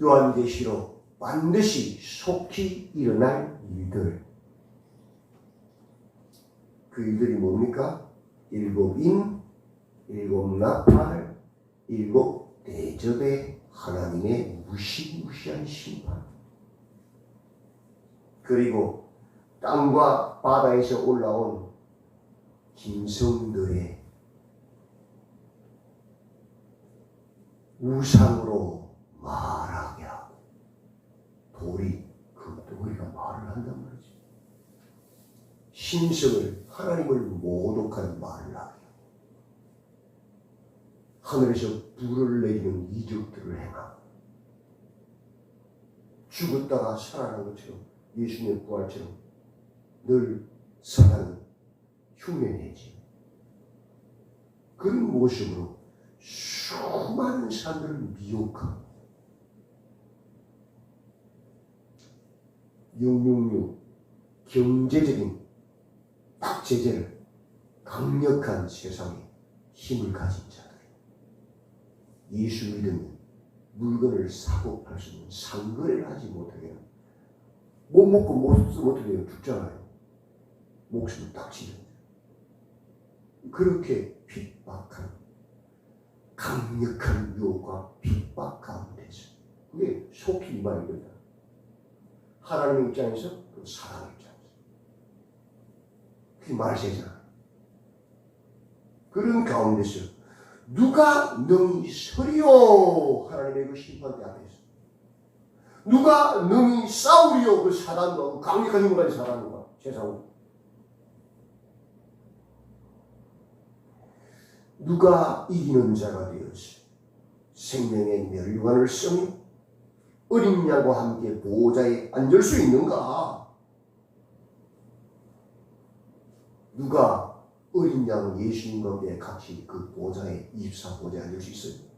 요한계시록 반드시 속히 일어날 일들. 그 일들이 뭡니까? 7인, 7나팔, 7대접의 하나님의 무시무시한 심판. 그리고 땅과 바다에서 올라온 짐승들의 우상으로 말하게 하고 그 돌이가 말을 한단 말이죠. 신성을 하나님을 모독하는 말을 하게 하고 하늘에서 불을 내리는 이적들을 행하고 죽었다가 살아난 것처럼 예수님의 부활처럼 늘 사단은 흉내내지. 그런 모습으로 수많은 사람들을 미혹하고 666 경제적인 딱 제재를 강력한 세상에 힘을 가진 자들, 예수 믿으면 물건을 사고 팔 수 있는 상거래를 하지 못하게 못 먹고 못 쓰면 어떻게 해요? 죽잖아요. 목숨을 딱 지는 그렇게 핍박한 강력한 유혹과 핍박 가운데서 그게 속히 이 말입니다. 하나님의 입장에서 또 사람의 입장에서 그게 말세잖아. 그런 가운데서 누가 능히 서리요? 하나님의 그 심판대 앞에서 누가 능히 싸우리요? 그 사단과 그 강력한 힘을 가진 사단과 세상과 누가 이기는 자가 되어서 생명의 멸류관을 쓰며 어린 양과 함께 보호자에 앉을 수 있는가? 누가 어린 양 예수님과 함께 같이 그 보호자에 24보호자에 앉을 수 있어요?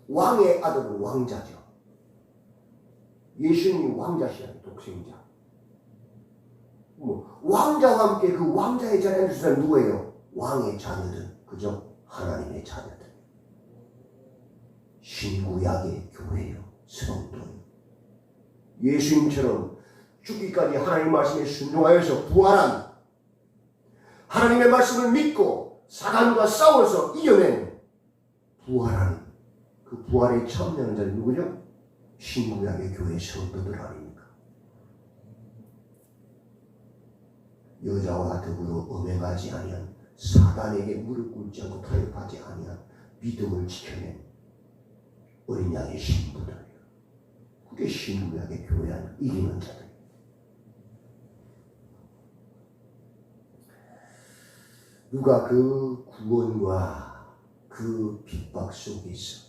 왕의 아들은 왕자죠. 예수님이 왕자시라는 독생자. 왕자와 함께 그 왕자의 자리에 앉을 사람은 누구예요? 왕의 자녀들. 그죠? 하나님의 자녀들. 신구약의 교회요. 성도요. 예수님처럼 죽기까지 하나님 말씀에 순종하여서 부활한 하나님의 말씀을 믿고 사단과 싸워서 이겨낸 부활한 그 부활에 참여하는 자는 누구죠? 신구약의 교회 성도들 아닙니까? 여자와 더불어 음행하지 아니한 사단에게 무릎 꿇지 않고 타협하지 아니한 믿음을 지켜낸 어린 양의 신부들이에요. 그게 신구약의 교회 안에 이기는 자들. 누가 그 구원과 그 핍박 속에서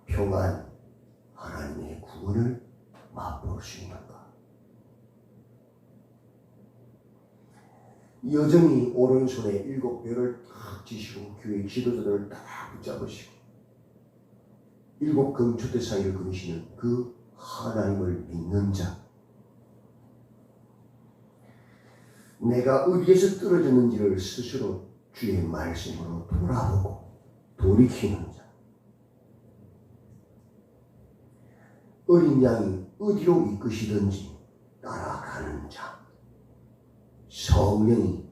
평안 하나님의 구원을 맛볼 수 있는가? 여전히 오른손에 7뼈를 딱 쥐시고 교회 지도자들을 딱 붙잡으시고 7금초대 사이를 그으시는 그 하나님을 믿는 자, 내가 어디에서 떨어졌는지를 스스로 주의 말씀으로 돌아보고 돌이키는 자, 어린 양이 어디로 이끄시든지 따라가는 자, 성령이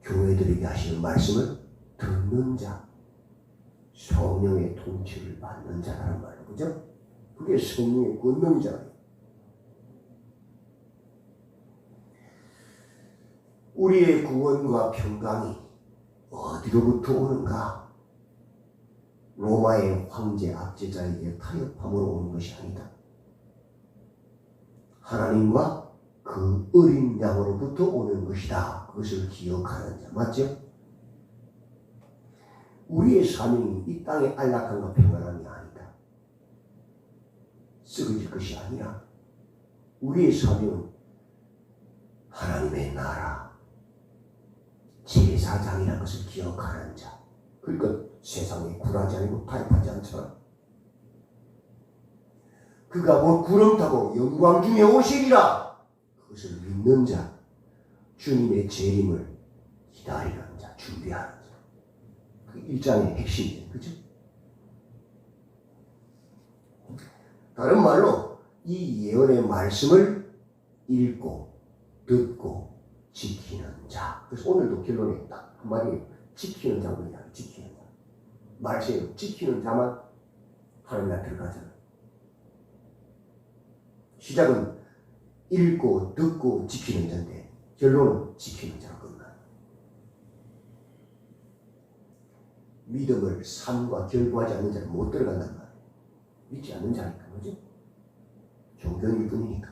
교회들에게 하시는 말씀을 듣는 자, 성령의 통치를 받는 자라는 말이에요. 그죠? 그게 성령의 권능이잖아요. 우리의 구원과 평강이 어디로부터 오는가? 로마의 황제 압제자에게 타협함으로 오는 것이 아니다. 하나님과 그 어린 양으로부터 오는 것이다. 그것을 기억하는 자. 맞죠? 우리의 사명이 이 땅의 안락함과 평안함이 아니다. 썩어질 것이 아니라 우리의 사명은 하나님의 나라, 제사장이라는 것을 기억하는 자. 그러니까 세상에 굴하지 않고 타협하지 않잖아. 그가 곧 구름 타고 영광 중에 오시리라. 그것을 믿는 자, 주님의 재림을 기다리는 자, 준비하는 자. 그게 그 1장의 핵심이에요. 그죠? 다른 말로 이 예언의 말씀을 읽고 듣고 지키는 자. 그래서 오늘도 결론에 딱 한마디 지키는 자입니다. 지키는 자. 말씀을 지키는 자만 하나님 나라 들어가잖아요. 시작은 읽고 듣고 지키는 자인데 결론은 지키는 자로 끝나요. 믿음을 삶과 결부하지 않는 자는 못 들어간단 말이에요. 믿지 않는 자니까. 그죠? 종교일 뿐이니까.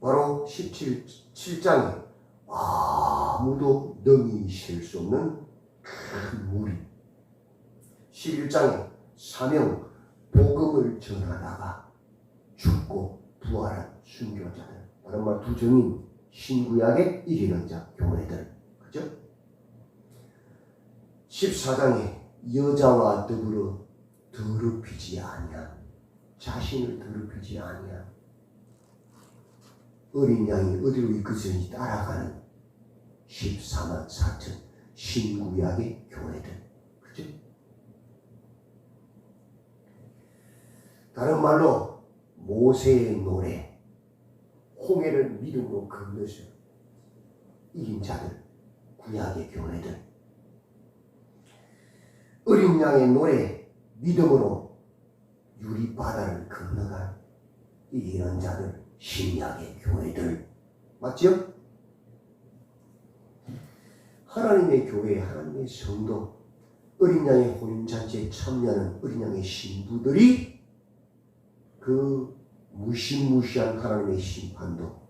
바로 17장에 아무도 능히 실 수 없는 큰 무리. 11장에 사명, 복음을 전하다가 죽고 부활한 순교자들. 다른 말 두 정인 신구약의 이기는 자, 교회들. 그죠? 14장에 여자와 더불어 더럽히지 아니한, 자신을 더럽히지 아니한 어린 양이 어디로 이끌리는지 따라가는 14만 4천 신구약의 교회들. 그죠? 다른 말로 모세의 노래, 홍해를 믿음으로 건너서 이긴 자들, 구약의 교회들. 어린 양의 노래, 믿음으로 유리바다를 건너간 이기는 자들, 신약의 교회들. 맞죠? 하나님의 교회, 하나님의 성도, 어린 양의 혼인잔치에 참여하는 어린 양의 신부들이 그 무시무시한 하나님의 심판도,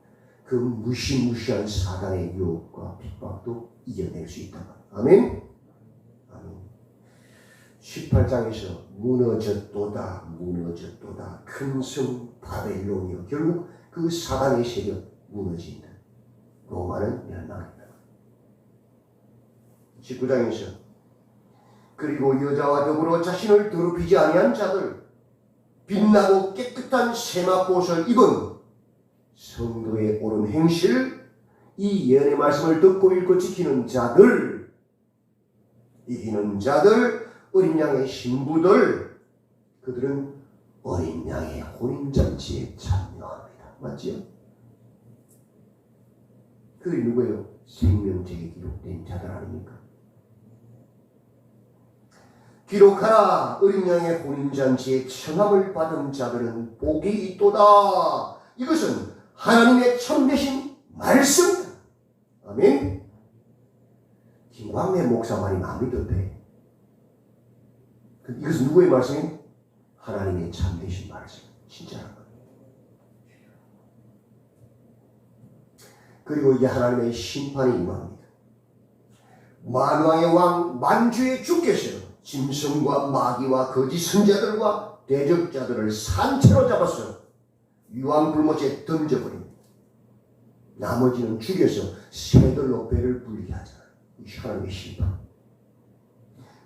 그 무시무시한 사단의 유혹과 핍박도 이겨낼 수 있다. 아멘? 아멘. 18장에서 무너졌도다, 무너졌도다. 큰 성 바벨론이요. 결국 그 사단의 세력 무너진다. 로마는 멸망했다. 19장에서 그리고 여자와 더불어 자신을 더럽히지 아니한 자들, 빛나고 깨끗한 세마포옷을 입은 성도의 옳은 행실, 이 예언의 말씀을 듣고 읽고 지키는 자들, 이기는 자들, 어린 양의 신부들, 그들은 어린 양의 혼인잔치에 참여합니다. 맞지요? 그들이 누구예요? 생명책에 기록된 자들 아닙니까? 기록하라. 어린 양의 혼인잔치에 청함을 받은 자들은 복이 있도다. 이것은 하나님의 참되신 말씀이다. 아멘. 김광래 목사만이 마음이 든대. 이것은 누구의 말씀이에요? 하나님의 참되신 말씀. 진짜란 거예요. 그리고 이제 하나님의 심판이 임합니다. 만왕의 왕 만주의 주께서 짐승과 마귀와 거짓 선자들과 대적자들을 산채로 잡아서 유황불못에 던져버립니다. 나머지는 죽여서 새들로 배를 불리게 하잖아요. 이 하나님의 심판.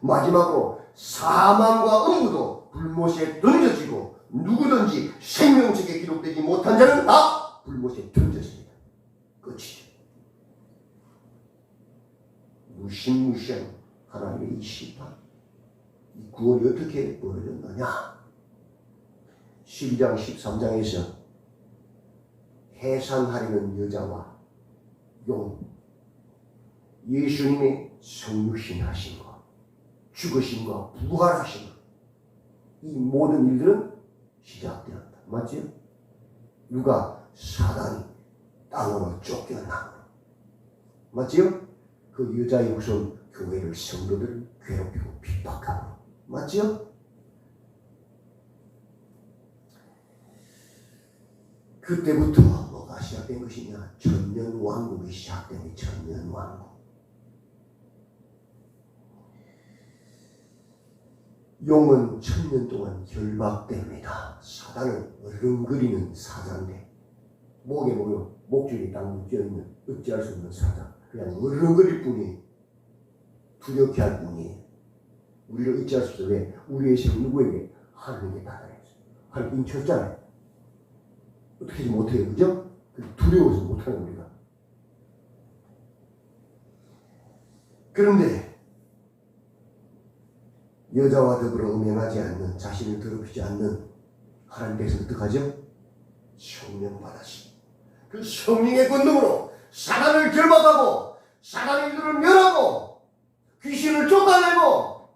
마지막으로 사망과 음부도 불못에 던져지고 누구든지 생명책에 기록되지 못한 자는 다 불못에 던져집니다. 끝이죠. 무시무시한 하나님의 이 심판. 이 구원이 어떻게 벌어졌느냐? 12장 13장에서 해산하려는 여자와 용, 예수님의 성육신 하신 것, 죽으신 것, 부활하신 것, 이 모든 일들은 시작되었다. 맞죠? 누가? 사단이 땅으로 쫓겨나고. 맞죠? 그 여자의 후손 교회를, 성도들을 괴롭히고 핍박하고. 맞죠? 그때부터 뭐가 시작된 것이냐? 천년왕국이 시작된 천년왕국. 용은 1000년 동안 결박됩니다. 사단은 어른거리는 사자인데 목에 보여 목줄이 딱 묶여있는 어찌할 수 없는 사자. 그냥 어른거릴 뿐이에요. 두렵게 할 뿐이에요. 우리를 어찌할 수 없어요. 왜? 우리의 생 누구에게? 하나님께 받아냈어요. 하나님 인쳤잖아요. 어떻게 하지 못해요. 그죠? 두려워서 못하는 우리가. 그런데 여자와 더불어 음행하지 않는, 자신을 더럽히지 않는 하나님께서 어떡하죠? 성령 받으시. 그 성령의 권능으로 사단을 결박하고 사단의 일들을 멸하고 귀신을 쫓아내고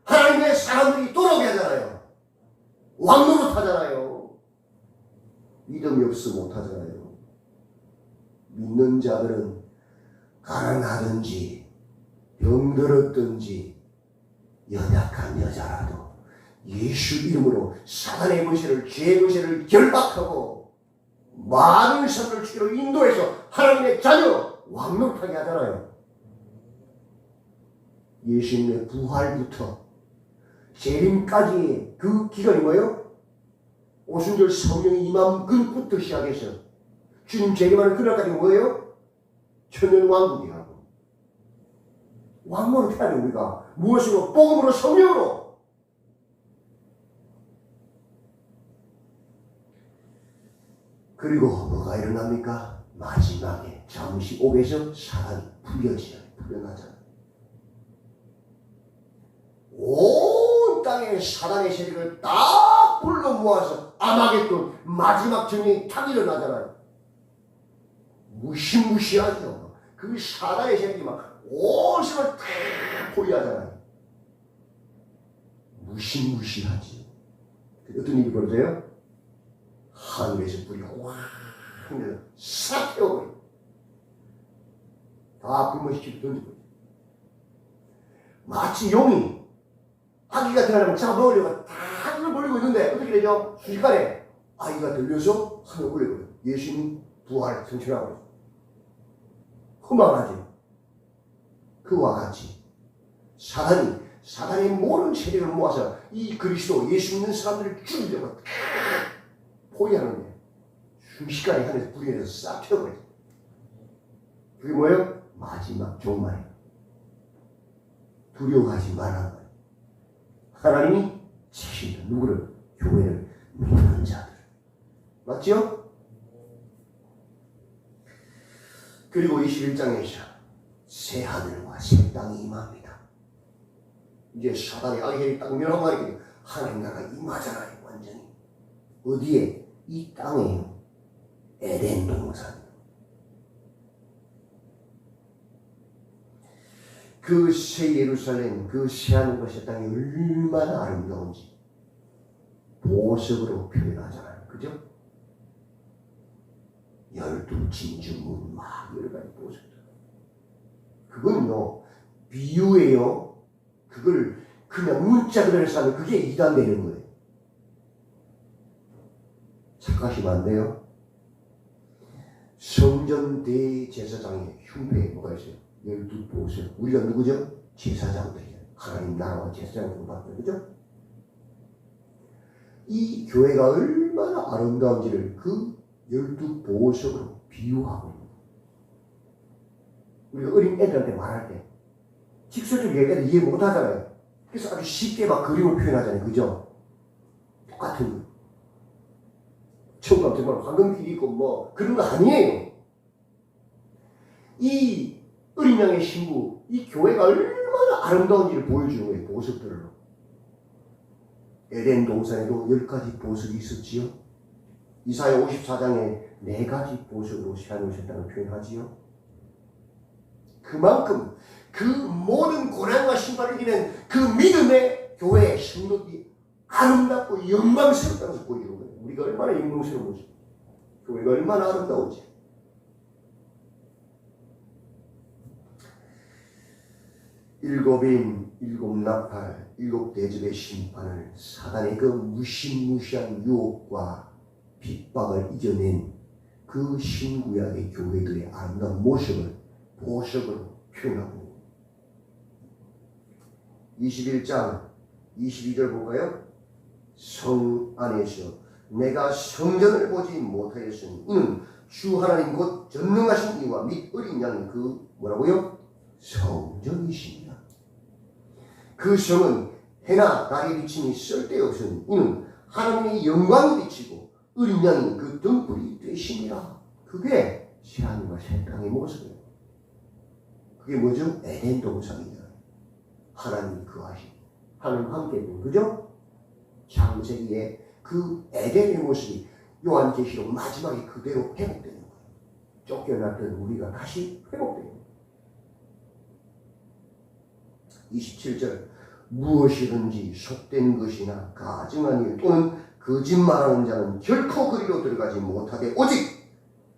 하나님의 사람들이 돌아오게 하잖아요. 왕노릇 하잖아요. 믿음이 없어 못하잖아요. 믿는 자들은 가난하든지 병들었든지 연약한 여자라도 예수 이름으로 사단의 권세를, 죄의 권세를 결박하고 많은 사람을 주기로 인도해서 하나님의 자녀 왕노릇하게 하잖아요. 예수님의 부활부터 재림까지의 그 기간이 뭐예요? 오순절 성령이 임함 그부터 시작해서 주님 재림하는 그날까지 뭐예요? 천년왕국이라고. 왕노릇 해야 돼. 우리가 무엇으로? 복음으로, 성령으로. 그리고 뭐가 일어납니까? 마지막에 잠시 옥에서 사단이 풀려나잖아요. 온 땅에 사단의 세력을 딱 불러 모아서 아마겟돈 마지막 전쟁이 탁 일어나잖아요. 무시무시하죠. 그 사단의 세력이 막 온 세상을 다 포위하잖아요. 무시무시하지. 어떤 일이 벌어져요? 하늘에서 불이 확 내려 싹 태워버려. 다 불못시키고 던져버려. 마치 용이 아기가 들어가면 잡아먹으려고 다 하늘을 벌리고 있는데 어떻게 되죠? 순식간에 아기가 들려서 하늘을 벌려버려요. 예수님 부활 성취하고 있어요. 허망하죠. 그와 같이 사단의 모든 세력을 모아서 이 그리스도 예수 믿는 사람들을 죽이려고 포위하는데 순식간에 하늘에서 불이 내려서 싹 튀어버려요. 그게 뭐예요? 마지막 종말이에요. 두려워하지 말라는 거예요. 하나님이 지킨다. 누구를? 교회를 믿는 자들. 맞죠? 그리고 21장에서 새 하늘과 새 땅이 임합니다. 이제 사단의 악의 딱 멸하고 나니까 하나님 나라가 임하잖아요. 완전히. 어디에? 이 땅에요. 에덴 동산. 그 새 예루살렘, 그 새 하늘과 새 땅이 얼마나 아름다운지 보석으로 표현하잖아요. 그죠? 12 진주문 막 여러 가지 보석들. 그건요 비유예요. 그걸 그냥 문자 그대로 쓰면 그게 이단되는 거예요. 착각하시면 안 돼요. 성전 대제사장의 흉배에 뭐가 있어요? 12보석. 우리가 누구죠? 제사장들이에요. 하나님 나라와 제사장을 받는 거죠. 이 교회가 얼마나 아름다운지를 그 12보석으로 비유하고 있는 거예요. 우리가 어린 애들한테 말할 때 직설적으로 애들 이해 못하잖아요. 그래서 아주 쉽게 막 그림을 표현하잖아요. 그죠? 똑같은 거예요. 천국 정말 황금길이 있고 뭐 그런 거 아니에요. 이 어린 양의 신부, 이 교회가 얼마나 아름다운지를 보여주는 거예요. 보석들로. 에덴 동산에도 10가지 보석이 있었지요. 이사야 54장에 4가지 보석으로 새하늘을 새 땅을 표현하지요. 그만큼 그 모든 고난과 심판을 이기는 그 믿음의 교회의 성도들이 아름답고 영광스럽다는 것을 보여주는 거예요. 우리가 얼마나 영광스러운지, 교회가 얼마나 아름다운지. 일곱 나팔, 7 대접의 심판을 사단의 그 무시무시한 유혹과 핍박을 이겨낸 그 신구약의 교회들의 아름다운 모습을 보석으로 표현하고 21장 22절 볼까요? 성 안에서 내가 성전을 보지 못하였으니 이는 주 하나님 곧 전능하신 이와 및 어린 양이 그 뭐라고요? 성전이십니다. 그 성은 해나 달의 비침이 쓸데없으니 이는 하나님의 영광이 비치고 어린 양이 그 등불이 되심이라. 그게 새하늘과 새 땅의 모습이에요. 그게 뭐죠? 에덴 동산이잖아요. 하나님이 거하시고 하나님과 함께 있는, 그죠? 창세기에 그 에덴의 모습이 요한계시록 마지막에 그대로 회복되는 거예요. 쫓겨났던 우리가 다시 회복되는 거예요. 27절, 무엇이든지 속된 것이나 가증한 일 또는 거짓말하는 자는 결코 그리로 들어가지 못하되 오직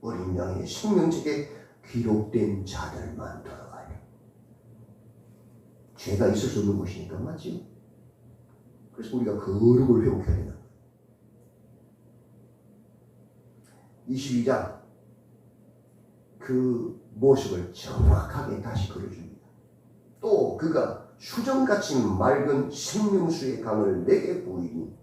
어린 양의 생명책에 기록된 자들만 들어가요. 죄가 있을 수 없는 것이니까, 맞지요? 그래서 우리가 거룩을 회복해야 되는 거예요. 22장 그 모습을 정확하게 다시 그려줍니다. 또 그가 수정같이 맑은 생명수의 강을 내게 보이니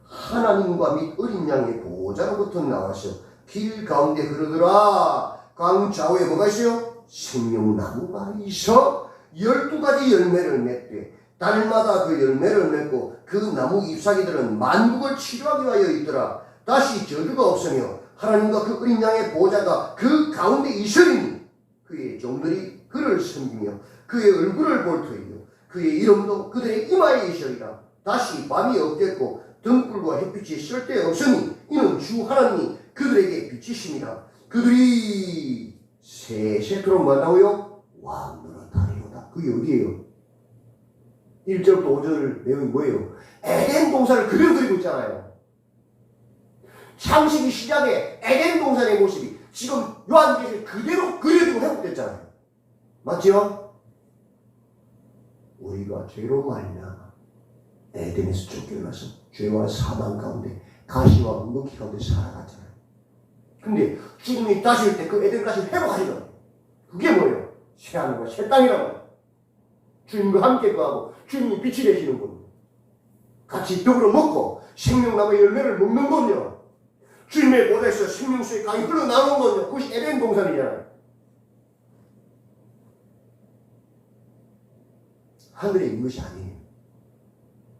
하나님과 및 어린 양의 보호자로부터 나와서 길 가운데 흐르더라. 강 좌우에 뭐가 있어요? 생명나무가 있어 12가지 열매를 맺되 달마다 그 열매를 맺고 그 나무 잎사귀들은 만국을 치료하기 위하여 있더라. 다시 저주가 없으며 하나님과 그 어린 양의 보호자가 그 가운데 있으리니 그의 종들이 그를 섬기며 그의 얼굴을 볼 터이요 그의 이름도 그들의 이마에 있으리라. 다시 밤이 없겠고 등불과 햇빛이 쓸데없으니 이는 주 하나님이 그들에게 비치심이라. 그들이 세세토록 뭐라고요? 왕노릇 하리로다. 그게 어디예요? 1절부터 5절 내용이 뭐예요? 에덴 동산을 그대로 그리고 있잖아요. 창세기 시작에 에덴 동산의 모습이 지금 요한계시록 그대로 그려지고 회복됐잖아요. 맞죠? 우리가 죄로 말미암아 에덴에서 쫓겨나서 죄와 사망 가운데 가시와 묵묵히 가운데 살아갔잖아요. 근데 주님이 다시 올 때 그 에덴을 다시 회복하시더라고요. 그게 뭐예요? 새 하늘과 새 땅이라고. 주님과 함께 거하고 주님이 빛이 되시는 분, 같이 떡으로 먹고 생명나무의 열매를 먹는 건요, 주님의 보좌에서 생명수의 강이 흘러나오는 건요, 그것이 에덴 동산이잖아요. 하늘에 있는 것이 아니에요.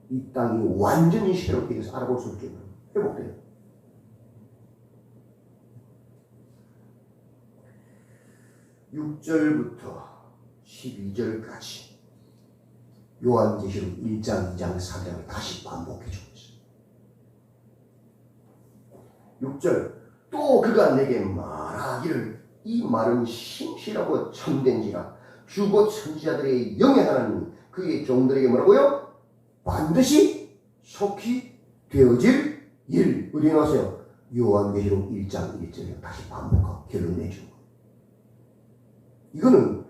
이 땅이 완전히 새롭게 돼서 알아볼 수 있게 회복돼요. (6절부터 12절까지) 요한계시록 1장, 2장, 3장을 다시 반복해 주고 있어요. 6절, 또 그가 내게 말하기를 이 말은 신실하고 참된지라 주 곧 선지자들의 영의 하나님 그의 종들에게 뭐라고요? 반드시 속히 되어질 일. 어디에 나왔어요? 요한계시록 1장 1절을 다시 반복하고 결론 내주는 거예요. 이거는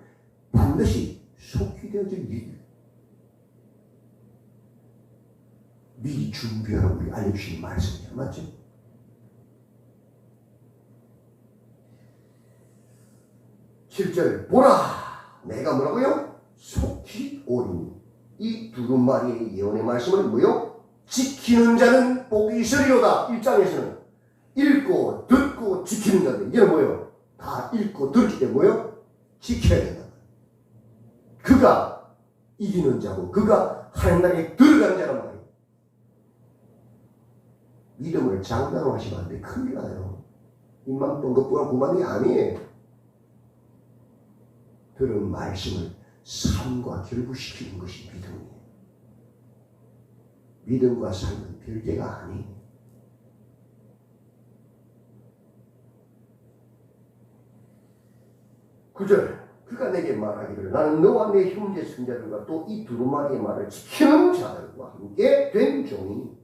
반드시 속히 되어질 일. 미리 준비하라고 우리 알려주신 말씀이죠. 맞죠? (7절) 보라 내가 뭐라고요? 속히 오리니. 이 두루마리의 예언의 말씀은 뭐요? 지키는 자는 복이 있으리로다. 1장에서는 읽고 듣고 지키는 자들, 이게 뭐예요? 다 읽고 듣기 때문에 뭐예요? 지켜야 된다. 그가 이기는 자고 그가 하나님 나라에 들어가는 자란 말이에요. 믿음을 장난으로 하시면 안 돼. 큰일 나요. 입만 뻥 것뿐만 그만이 아니에요. 들은 말씀을 삶과 결부시키는 것이 믿음이에요. 믿음과 삶은 별개가 아니에요. (9절) 그가 내게 말하기를 나는 너와 내 형제 선자들과 또 이 두루마리의 말을 지키는 자들과 함께 된 종이니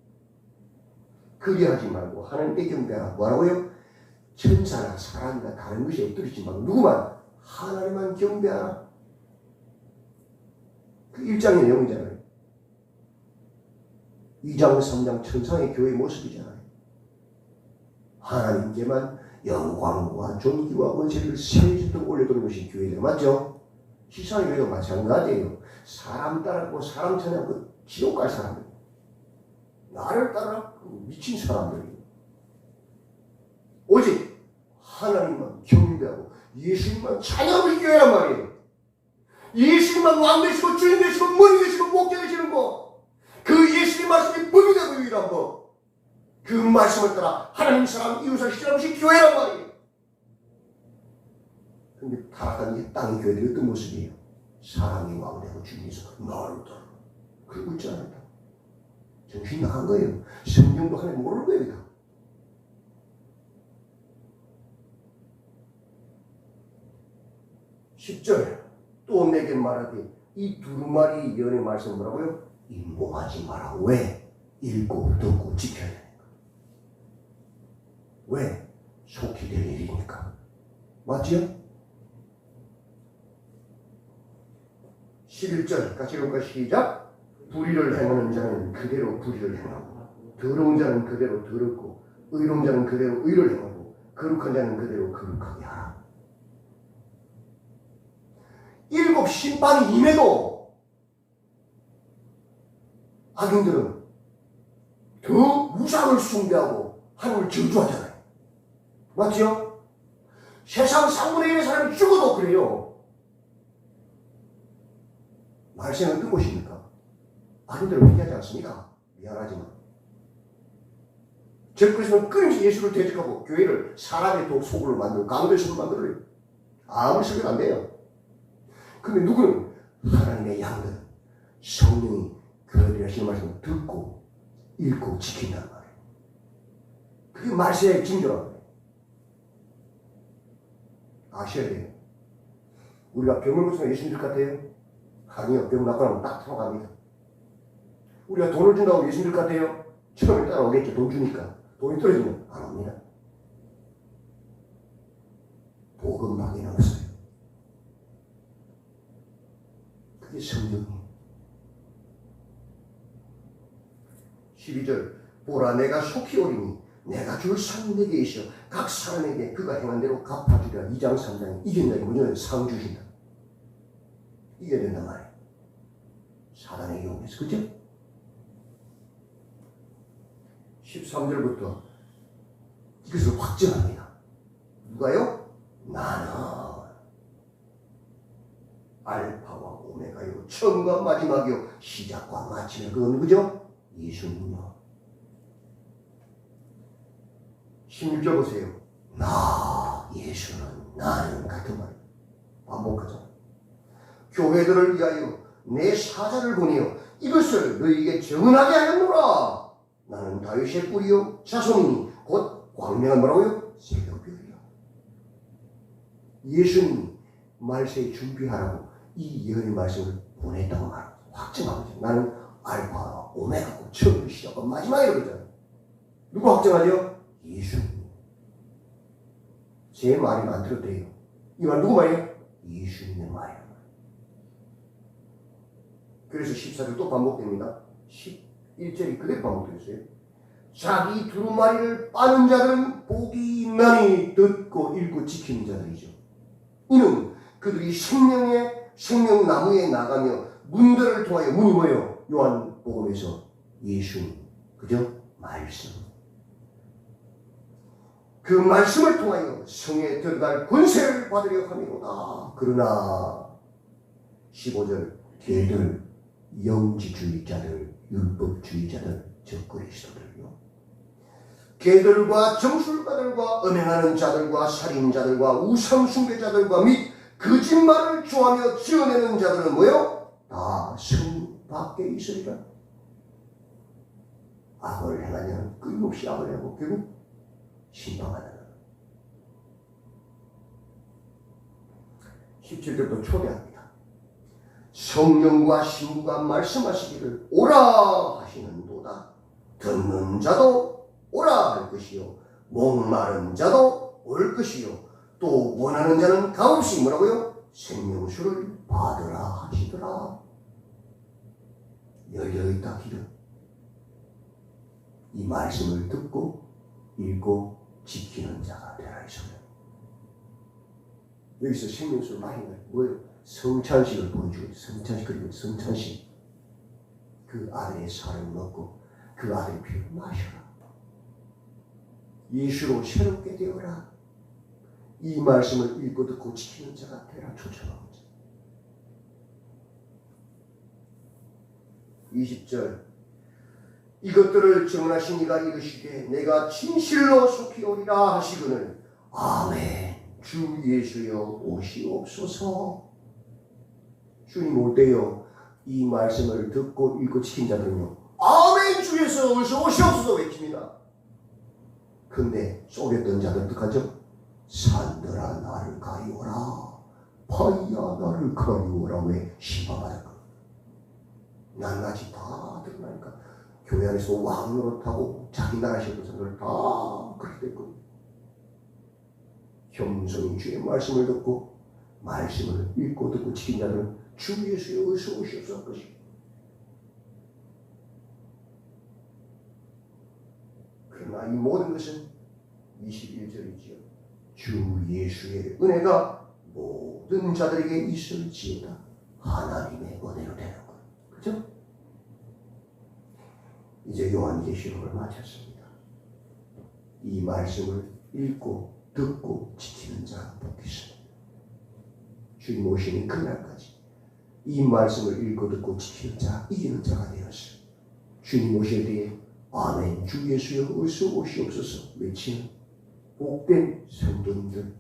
그리하지 말고 하나님께 경배하라. 뭐라고요? 천사나 사람이나 다른 것이 엎드리지 말고 누구만? 하나님만 경배하라. 그 1장의 내용이잖아요. 2장, 3장 천상의 교회의 모습이잖아요. 하나님께만 영광과 존귀와 권세를 세세토록 올려드리는 것이 교회죠. 맞죠? 세상의 교회도 마찬가지예요. 사람 따라고 사람 찾아고 지옥 갈 사람들, 나를 따라 미친 사람들이에요. 오직 하나님만 경배하고 예수님만 찬양하는 교회란 말이에요. 예수님만 왕 되시고 주인 되시고 머리 되시고 목자 되시는 거, 그 예수님 말씀이 법이 되고 유일한 법, 그 말씀을 따라 하나님 사람 이웃을 싫어하는 것이 교회란 말이에요. 근데 타락한 이 땅의 교회들이 어떤 모습이에요? 사람이 왕되고 주님께서 나를 따라. 그러고 있지 않았다. 정신 나간 거예요. 성경도 하나님 모르는 거예요. 다. (10절) 또 내게 말하되 이 두루마리 예언의 말씀 뭐라고요? 임봉하지 마라. 왜? 읽고 듣고 지켜야 되니까. 왜? 속히 될 일이니까. 맞지요? 11절 같이 읽을까? 시작. 불의를 행하는 자는 그대로 불의를 행하고 더러운 자는 그대로 더럽고 의로운 자는 그대로 의를 행하고 거룩한 자는 그대로 거룩하게 하라. 7 심판이 임해도 악인들은 더 우상을 숭배하고 하나님을 저주하잖아요. 맞죠? 세상 3분의 1의 사람이 죽어도 그래요. 말씀은 어떤 것입니까? 악인들을 회개하지 않습니까? 미안하지만 적그리스도는 끊임없이 예수를 대적하고 교회를 사람의 속으로 만들고 강도의 속으로 만들어요. 아무리 설교도 안 돼요. 근데 누구는 하나님의 양들은 성령이 그들이 하시는 말씀을 듣고 읽고 지킨단 말이에요. 그게 말세의 징조란 말이에요. 아셔야 돼요. 우리가 병을 고치면 예수님 들 같아요? 아니요. 병 낫고 나면 딱 들어갑니다. 우리가 돈을 준다고 예수님 들 같아요? 처음에 따라오겠죠. 돈 주니까. 돈이 떨어지면 안 옵니다. 복음밖에 없어요. 그게 성령이에요. 12절 보라 내가 속히 오리니 내가 줄 상 내게 있어 각 사람에게 그가 행한 대로 갚아주리라. 2장 3장에 이긴 자에게 무조건 상 주신다. 이겨야 된단 말이에요. 사단의 이용해서. 그죠? 13절부터 이것을 확정합니다. 누가요? 나는 알파와 오메가요 처음과 마지막이요 시작과 마침이요. 그건 누구죠? 예수님이요. 16절 보세요. 나 예수는 나는 같은 말 반복하잖아. 교회들을 위하여 내 사자를 보내어 이것을 너희에게 정언하게 하였노라. 나는 다윗의 뿌리요 자손이니 곧 광명한 뭐라고요? 새벽별이요. 예수님이 말세에 준비하라고 이 예언의 말씀을 보냈다고 말합니다. 확정하죠. 나는 알파와 오메가고 처음 시작과 마지막이라고 그러잖아요. 누구 확정하죠? 예수님. 제 말이 안 들어도 돼요. 이 말 누구 말이에요? 예수님의 말이에요. 그래서 14절 또 반복됩니다. 11절이 그대로 반복되었어요. 자기 두루마리를 빠는 자들은 복이 있나니 듣고 읽고 지키는 자들이죠. 이는 그들이 생명나무에 나가며 문들을 통하여 문이 뭐예요? 요한복음에서 예수님. 그죠? 말씀. 그 말씀을 통하여 성에 들어갈 권세를 받으려 함이로다. 그러나 15절 걔들 영지주의자들 율법주의자들 적그리스도들요. 걔들과 정술가들과 음행하는 자들과 살인자들과 우상숭배자들과 및 거짓말을 좋아하며 지어내는 자들은 뭐요? 다 성 밖에 있으리라. 악을 행하냐는 끊임없이 악을 하고 결국 신방하는 17절도 초대합니다. 성령과 신부가 말씀하시기를 오라 하시는도다. 듣는 자도 오라 할 것이요 목마른 자도 올 것이요 또 원하는 자는 값없이 뭐라고요? 생명수를 받으라 하시더라. 열려있다 길은. 이 말씀을 듣고 읽고 지키는 자가 되라 했습니다. 여기서 생명수를 마시는 건 뭐예요? 성찬식을 보여주고 성찬식. 그리고 성찬식 그 아들의 살을 먹고 그 아들의 피를 마셔라. 예수로 새롭게 되어라. 이 말씀을 읽고 듣고 지키는 자가 되라 초청합니다. 20절 이것들을 정하신 이가 이르시되 내가 진실로 속히 오리라 하시거늘 아멘. 주 예수여 오시옵소서. 주님 올 때요, 이 말씀을 듣고 읽고 지킨 자들은요, 아멘 주 예수 어서 오시옵소서 외칩니다. 근데 속였던 자들 어떡하죠? 산들아 나를 가리워라, 바위야 나를 가리워라. 왜? 심판받을까? 낱낱이 다 드러나니까 교회 안에서 왕 노릇하고 자기 나라 시험 사람들 다 그렇게 됐거든요. 겸손히 주의 말씀을 듣고 말씀을 읽고 듣고 지킨 자들은 주 예수의 어서 오시옵소서 할 것입니다. 그러나 이 모든 것은 21절이지요. 주 예수의 은혜가 모든 자들에게 있을지어다. 하나님의 은혜로 되는 것. 그죠? 이제 요한계시록을 마쳤습니다. 이 말씀을 읽고 듣고 지키는 자가 복이 있습니다. 주님 오시는 그날까지 이 말씀을 읽고 듣고 지키는 자, 이기는 자가 되었어요. 주님 오실 때에 아멘 주 예수여 어서 오시옵소서 외치는 복된 성도님들,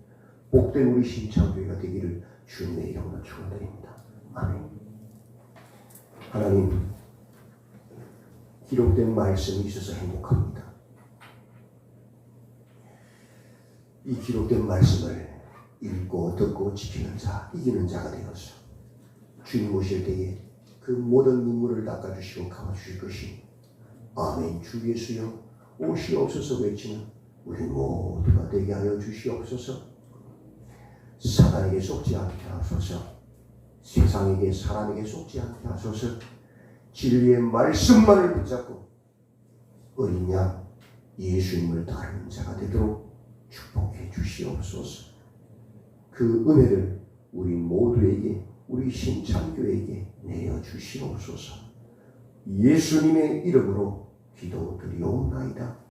복된 우리 신창교회가 되기를 주님의 이름으로 축원드립니다. 아멘. 하나님, 기록된 말씀이 있어서 행복합니다. 이 기록된 말씀을 읽고 듣고 지키는 자, 이기는 자가 되어서 주님 오실 때에 그 모든 눈물을 닦아주시고 감아주실 것이 아멘 주 예수여 오시옵소서 외치는 우리 모두가 되게 하여 주시옵소서. 사단에게 속지 않게 하소서. 세상에게 사람에게 속지 않게 하소서. 진리의 말씀만을 붙잡고 어린 양 예수님을 따르는 자가 되도록 축복해 주시옵소서. 그 은혜를 우리 모두에게, 우리 신창교회에게 내어 주시옵소서. 예수님의 이름으로 기도드리옵나이다.